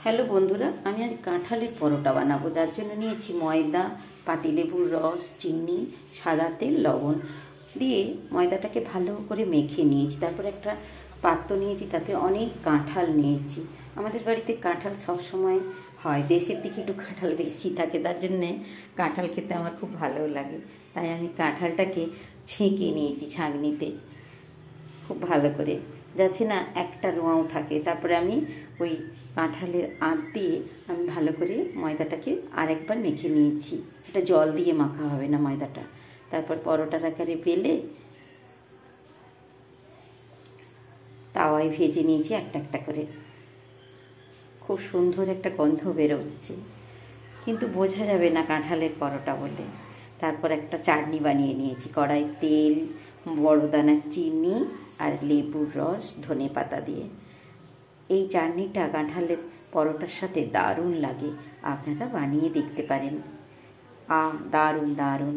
Hello বন্ধুরা, আমি আজ কাঁঠালের পরোটা বানাবো। যার জন্য নিয়েছি ময়দা, পাতিলেবুর রস, চিনি, সাদা তেল, লবণ দিয়ে ময়দাটাকে ভালো করে মেখে নিয়েছি। তারপর একটা পাত্র নিয়েছি, তাতে অনেক কাঁঠাল নিয়েছি। আমাদের বাড়িতে কাঁঠাল সবসময় হয়, দেশের দিকে একটু কাঁঠাল বেশি থাকে, তার জন্যে কাঁঠাল খেতে আমার খুব ভালো লাগে। তাই আমি কাঁঠালটাকে ছেঁকে নিয়েছি ছাঁকনিতে খুব ভালো করে, যাতে না একটা রোঁয়াও থাকে। তারপরে আমি ওই কাঁঠালের আঁত দিয়ে আমি ভালো করে ময়দাটাকে আরেকবার মেখে নিয়েছি। এটা জল দিয়ে মাখা হবে না ময়দাটা। তারপর পরোটার আকারে বেলে তাওয়ায় ভেজে নিয়েছি একটা একটা করে। খুব সুন্দর একটা গন্ধ বেরোচ্ছে, কিন্তু বোঝা যাবে না কাঁঠালের পরোটা বলে। তারপর একটা চাটনি বানিয়ে নিয়েছি, কড়াই তেল, বড় দানার চিনি আর লেবুর রস, ধনেপাতা দিয়ে। এই চাটনিটা কাঁঠালের পরোটার সাথে দারুণ লাগে, আপনারা বানিয়ে দেখতে পারেন। দারুণ দারুণ।